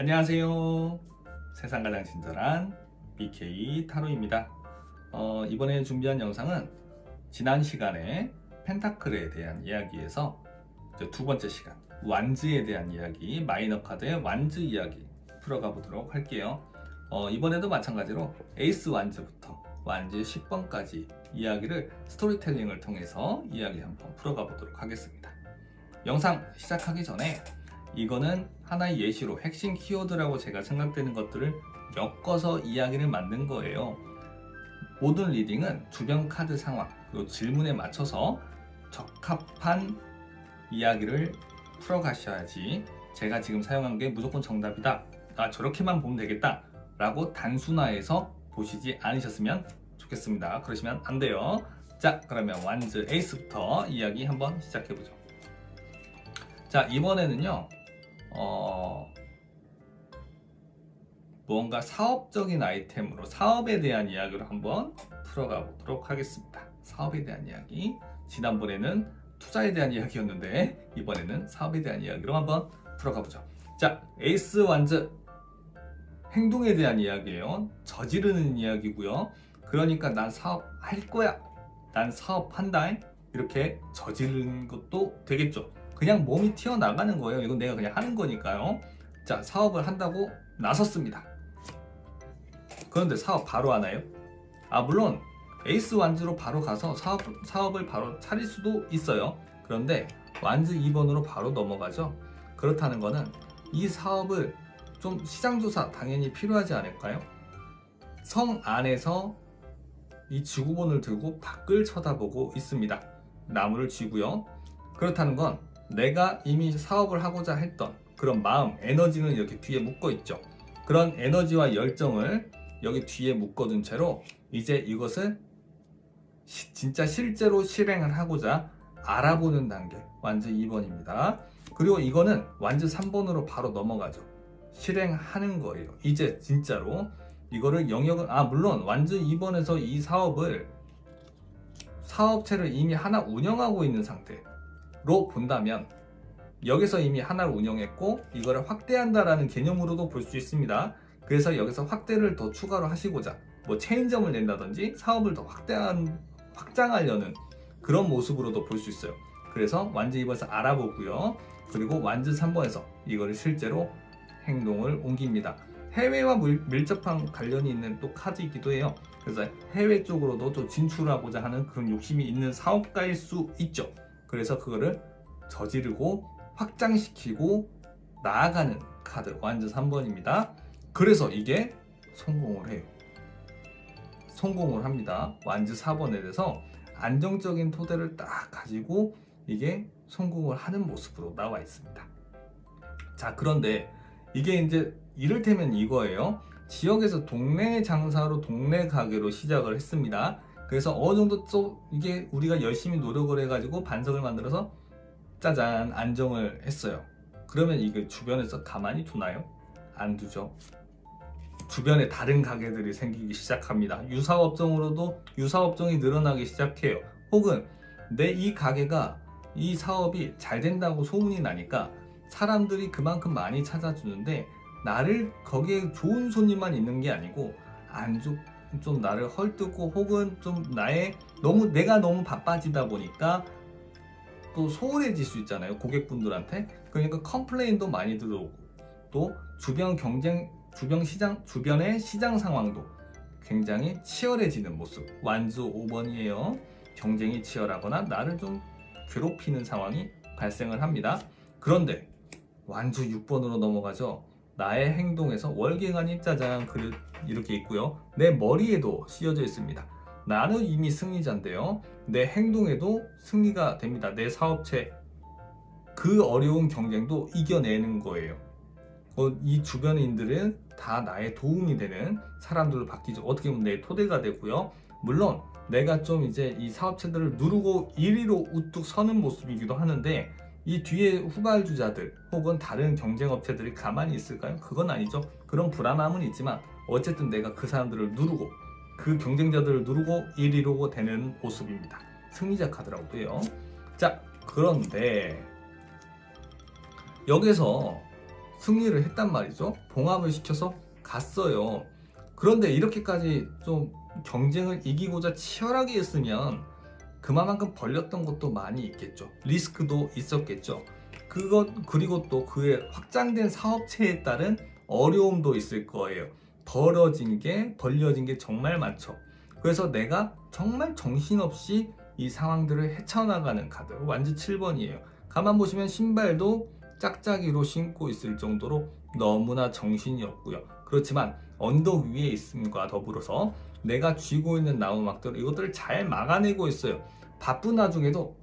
안녕하세요. 세상 가장 친절한 BK 타로입니다. 이번에 준비한 영상은 지난 시간에 펜타클에 대한 이야기에서 이제 두 번째 시간 완즈에 대한 이야기, 마이너 카드의 완즈 이야기 풀어가 보도록 할게요. 이번에도 마찬가지로 에이스 완즈부터 완즈 10번까지 이야기를 스토리텔링을 통해서 이야기 한번 풀어가 보도록 하겠습니다. 영상 시작하기 전에 이거는 하나의 예시로 핵심 키워드라고 제가 생각되는 것들을 엮어서 이야기를 만든 거예요. 모든 리딩은 주변 카드 상황 그리고 질문에 맞춰서 적합한 이야기를 풀어가셔야지 제가 지금 사용한 게 무조건 정답이다, 저렇게만 보면 되겠다 라고 단순화해서 보시지 않으셨으면 좋겠습니다. 그러시면 안 돼요. 자, 그러면 완즈 에이스부터 이야기 한번 시작해보죠. 자, 이번에는요 무언가 사업적인 아이템으로 사업에 대한 이야기로 한번 풀어가 보도록 하겠습니다. 사업에 대한 이야기, 지난번에는 투자에 대한 이야기였는데 이번에는 사업에 대한 이야기로 한번 풀어가 보죠. 자, 에이스 완즈 행동에 대한 이야기예요. 저지르는 이야기고요. 그러니까 난 사업 할 거야, 난 사업한다, 이렇게 저지르는 것도 되겠죠. 그냥 몸이 튀어나가는 거예요. 이건 내가 그냥 하는 거니까요. 자, 사업을 한다고 나섰습니다. 그런데 사업 바로 하나요? 물론 에이스 완즈로 바로 가서 사업을 바로 차릴 수도 있어요. 그런데 완즈 2번으로 바로 넘어가죠. 그렇다는 거는 이 사업을 좀 시장조사 당연히 필요하지 않을까요? 성 안에서 이 지구본을 들고 밖을 쳐다보고 있습니다. 나무를 쥐고요. 그렇다는 건 내가 이미 사업을 하고자 했던 그런 마음, 에너지는 이렇게 뒤에 묶어 있죠. 그런 에너지와 열정을 여기 뒤에 묶어둔 채로 이제 이것을 진짜 실제로 실행을 하고자 알아보는 단계, 완즈 2번입니다. 그리고 이거는 완즈 3번으로 바로 넘어가죠. 실행하는 거예요. 이제 진짜로 이거를 영역을, 물론 완즈 2번에서 이 사업체를 이미 하나 운영하고 있는 상태로 본다면 여기서 이미 하나를 운영했고 이거를 확대한다라는 개념으로도 볼 수 있습니다. 그래서 여기서 확대를 더 추가로 하시고자 뭐 체인점을 낸다든지 사업을 더 확장하려는 그런 모습으로도 볼 수 있어요. 그래서 완즈 2번에서 알아보고요. 그리고 완즈 3번에서 이거를 실제로 행동을 옮깁니다. 해외와 밀접한 관련이 있는 또 카드이기도 해요. 그래서 해외 쪽으로도 또 진출하고자 하는 그런 욕심이 있는 사업가일 수 있죠. 그래서 그거를 저지르고 확장시키고 나아가는 카드, 완즈 3번입니다. 그래서 이게 성공을 해요. 성공을 합니다. 완즈 4번에 대해서 안정적인 토대를 딱 가지고 이게 성공을 하는 모습으로 나와 있습니다. 자, 그런데 이게 이제 이를테면 이거예요. 지역에서 동네 장사로 동네 가게로 시작을 했습니다. 그래서 어느 정도 또 이게 우리가 열심히 노력을 해가지고 반석을 만들어서 짜잔 안정을 했어요. 그러면 이게 주변에서 가만히 두나요? 안 두죠. 주변에 다른 가게들이 생기기 시작합니다. 유사업종으로도 유사업종이 늘어나기 시작해요. 혹은 내 이 가게가 이 사업이 잘 된다고 소문이 나니까 사람들이 그만큼 많이 찾아주는데 나를 거기에 좋은 손님만 있는 게 아니고 좀 나를 헐뜯고 혹은 좀 내가 너무 바빠지다 보니까 또 소홀해질 수 있잖아요, 고객분들한테. 그러니까 컴플레인도 많이 들어오고 또 주변의 시장 상황도 굉장히 치열해지는 모습. 완즈 5번이에요. 경쟁이 치열하거나 나를 좀 괴롭히는 상황이 발생을 합니다. 그런데 완즈 6번으로 넘어가죠. 나의 행동에서 월계관이 짜잔 이렇게 있고요. 내 머리에도 씌어져 있습니다. 나는 이미 승리자인데요. 내 행동에도 승리가 됩니다. 내 사업체 그 어려운 경쟁도 이겨내는 거예요. 이 주변인들은 다 나의 도움이 되는 사람들로 바뀌죠. 어떻게 보면 내 토대가 되고요. 물론 내가 좀 이제 이 사업체들을 누르고 1위로 우뚝 서는 모습이기도 하는데 이 뒤에 후발주자들 혹은 다른 경쟁업체들이 가만히 있을까요? 그건 아니죠. 그런 불안함은 있지만 어쨌든 내가 그 사람들을 누르고 그 경쟁자들을 누르고 1위로 되는 모습입니다. 승리자 카드라고도 해요. 자, 그런데 여기서 승리를 했단 말이죠. 봉합을 시켜서 갔어요. 그런데 이렇게까지 좀 경쟁을 이기고자 치열하게 했으면 그만큼 벌렸던 것도 많이 있겠죠. 리스크도 있었겠죠. 그리고 또 그의 확장된 사업체에 따른 어려움도 있을 거예요. 벌려진 게 정말 많죠. 그래서 내가 정말 정신없이 이 상황들을 헤쳐나가는 카드. 완즈 7번이에요. 가만 보시면 신발도 짝짝이로 신고 있을 정도로 너무나 정신이 없고요. 그렇지만 언덕 위에 있음과 더불어서 내가 쥐고 있는 나무막들 이것들을 잘 막아내고 있어요. 바쁜 와중에도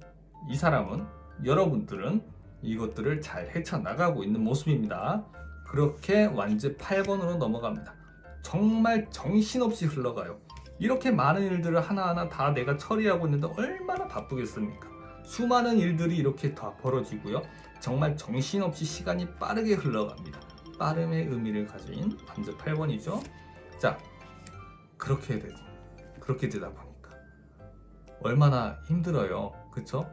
이 사람은, 여러분들은 이것들을 잘 헤쳐나가고 있는 모습입니다. 그렇게 완즈 8번으로 넘어갑니다. 정말 정신없이 흘러가요. 이렇게 많은 일들을 하나하나 다 내가 처리하고 있는데 얼마나 바쁘겠습니까? 수많은 일들이 이렇게 다 벌어지고요. 정말 정신없이 시간이 빠르게 흘러갑니다. 빠름의 의미를 가진 완즈 8번이죠. 자, 그렇게 되다 보니까 얼마나 힘들어요. 그쵸?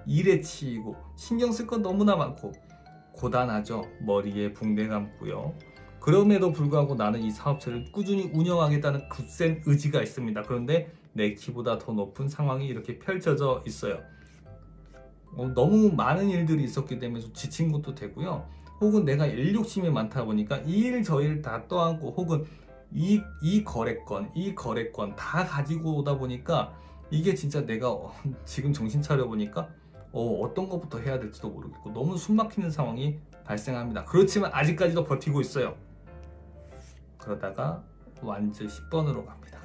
일에 치이고 신경 쓸 건 너무나 많고 고단하죠. 머리에 붕대 감고요. 그럼에도 불구하고 나는 이 사업체를 꾸준히 운영하겠다는 굳센 의지가 있습니다. 그런데 내 키보다 더 높은 상황이 이렇게 펼쳐져 있어요. 너무 많은 일들이 있었기 때문에 지친 것도 되고요. 혹은 내가 일 욕심이 많다 보니까 이 일 저 일 다 떠안고 혹은 이 거래건 다 가지고 오다 보니까 이게 진짜 내가 지금 정신 차려 보니까 어떤 것부터 해야 될지도 모르겠고 너무 숨막히는 상황이 발생합니다. 그렇지만 아직까지도 버티고 있어요. 그러다가 완즈 10번으로 갑니다.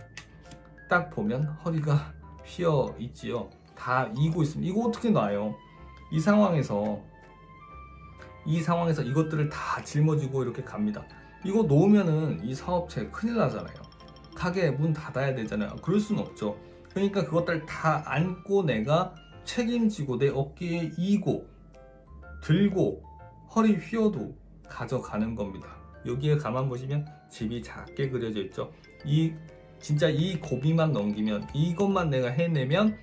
딱 보면 허리가 휘어 있지요. 다 이고 있습니다. 이거 어떻게 놔요? 이 상황에서 이것들을 다 짊어지고 이렇게 갑니다. 이거 놓으면은 이 사업체 큰일 나잖아요. 가게 문 닫아야 되잖아요. 그럴 수는 없죠. 그러니까 그것들 다 안고 내가 책임지고 내 어깨에 이고 들고 허리 휘어도 가져가는 겁니다. 여기에 가만 보시면 집이 작게 그려져 있죠. 진짜 이 고비만 넘기면, 이것만 내가 해내면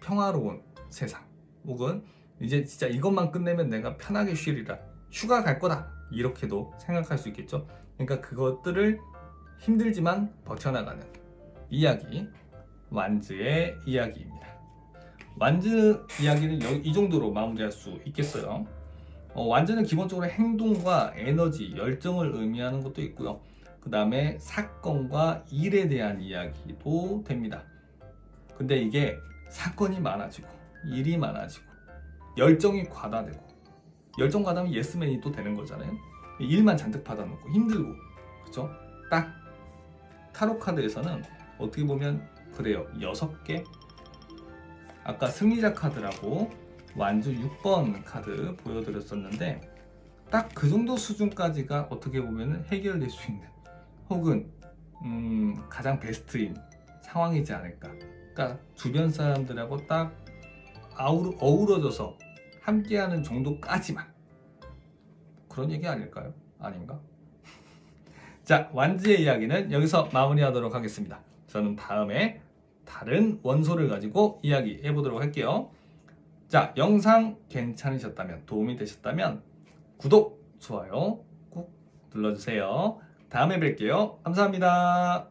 평화로운 세상, 혹은 이제 진짜 이것만 끝내면 내가 편하게 쉬리라, 휴가 갈 거다, 이렇게도 생각할 수 있겠죠. 그러니까 그것들을 힘들지만 버텨나가는 이야기, 완즈의 이야기입니다. 완즈 이야기는 이 정도로 마무리할 수 있겠어요. 완즈는 기본적으로 행동과 에너지, 열정을 의미하는 것도 있고요. 그 다음에 사건과 일에 대한 이야기도 됩니다. 근데 이게 사건이 많아지고 일이 많아지고 열정이 과다되고, 열정 과다면 예스맨이 또 되는 거잖아요. 일만 잔뜩 받아놓고 힘들고, 그쵸? 딱 타로 카드에서는 어떻게 보면 그래요. 6개. 아까 승리자 카드라고 완즈 6번 카드 보여드렸었는데 딱 그 정도 수준까지가 어떻게 보면 해결될 수 있는, 혹은 가장 베스트인 상황이지 않을까. 그러니까 주변 사람들하고 딱 어우러져서 함께하는 정도까지만, 그런 얘기 아닐까요? 아닌가? 자, 완즈의 이야기는 여기서 마무리하도록 하겠습니다. 저는 다음에 다른 원소를 가지고 이야기해 보도록 할게요. 자, 영상 괜찮으셨다면, 도움이 되셨다면 구독, 좋아요 꾹 눌러주세요. 다음에 뵐게요. 감사합니다.